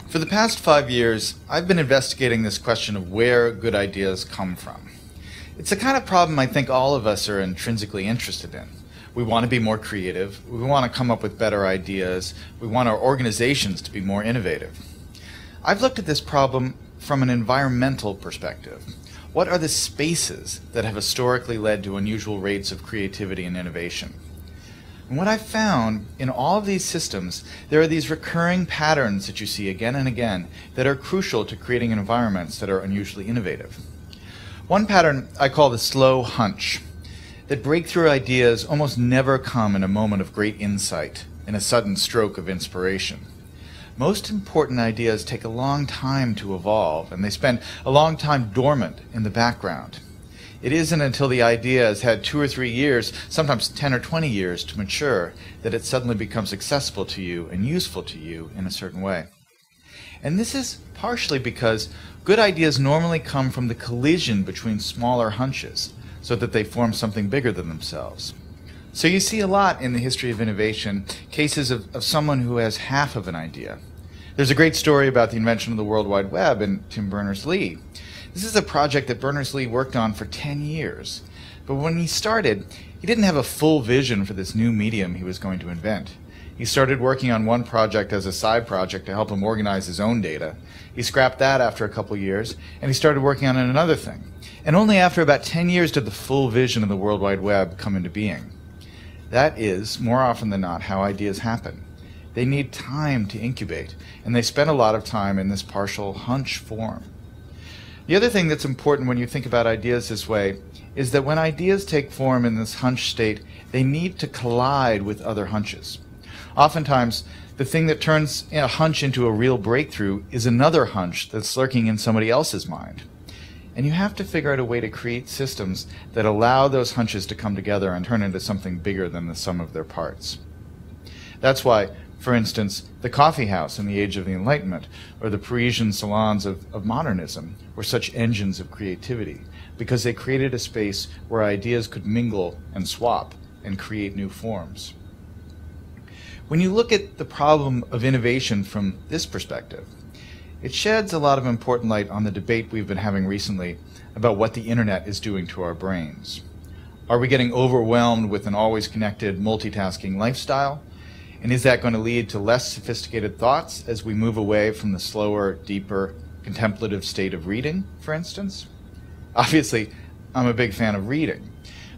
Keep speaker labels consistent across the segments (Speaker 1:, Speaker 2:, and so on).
Speaker 1: For the past 5 years, I've been investigating this question of where good ideas come from. It's the kind of problem I think all of us are intrinsically interested in. We want to be more creative, we want to come up with better ideas, we want our organizations to be more innovative. I've looked at this problem from an environmental perspective. What are the spaces that have historically led to unusual rates of creativity and innovation? And what I've found in all of these systems, there are these recurring patterns that you see again and again that are crucial to creating environments that are unusually innovative. One pattern I call the slow hunch, that breakthrough ideas almost never come in a moment of great insight, in a sudden stroke of inspiration. Most important ideas take a long time to evolve, and they spend a long time dormant in the background. It isn't until the idea has had 2 or 3 years, sometimes 10 or 20 years to mature, that it suddenly becomes accessible to you and useful to you in a certain way. And this is partially because good ideas normally come from the collision between smaller hunches, so that they form something bigger than themselves. So you see a lot in the history of innovation, cases of someone who has half of an idea. There's a great story about the invention of the World Wide Web in Tim Berners-Lee. This is a project that Berners-Lee worked on for 10 years. But when he started, he didn't have a full vision for this new medium he was going to invent. He started working on one project as a side project to help him organize his own data. He scrapped that after a couple years, and he started working on another thing. And only after about 10 years did the full vision of the World Wide Web come into being. That is, more often than not, how ideas happen. They need time to incubate, and they spend a lot of time in this partial hunch form. The other thing that's important when you think about ideas this way is that when ideas take form in this hunch state, they need to collide with other hunches. Oftentimes, the thing that turns a hunch into a real breakthrough is another hunch that's lurking in somebody else's mind. And you have to figure out a way to create systems that allow those hunches to come together and turn into something bigger than the sum of their parts. That's why, for instance, the coffee house in the age of the Enlightenment, or the Parisian salons of modernism, were such engines of creativity, because they created a space where ideas could mingle and swap and create new forms. When you look at the problem of innovation from this perspective, it sheds a lot of important light on the debate we've been having recently about what the internet is doing to our brains. Are we getting overwhelmed with an always connected, multitasking lifestyle? And is that going to lead to less sophisticated thoughts as we move away from the slower, deeper, contemplative state of reading, for instance? Obviously, I'm a big fan of reading,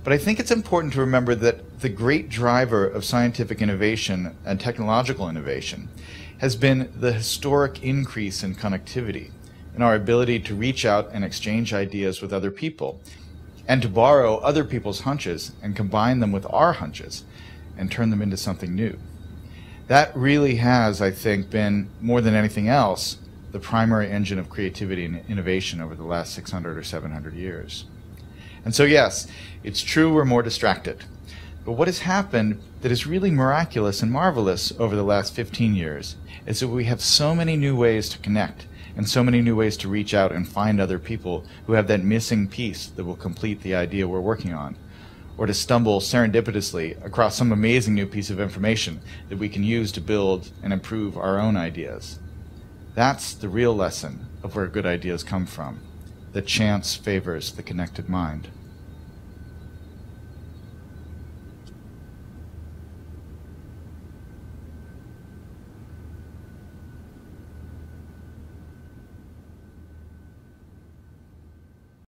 Speaker 1: but I think it's important to remember that the great driver of scientific innovation and technological innovation has been the historic increase in connectivity, in our ability to reach out and exchange ideas with other people, and to borrow other people's hunches and combine them with our hunches and turn them into something new. That really has, I think, been, more than anything else, the primary engine of creativity and innovation over the last 600 or 700 years. And so yes, it's true we're more distracted. But what has happened that is really miraculous and marvelous over the last 15 years is that we have so many new ways to connect and so many new ways to reach out and find other people who have that missing piece that will complete the idea we're working on, or to stumble serendipitously across some amazing new piece of information that we can use to build and improve our own ideas. That's the real lesson of where good ideas come from, that chance favors the connected mind.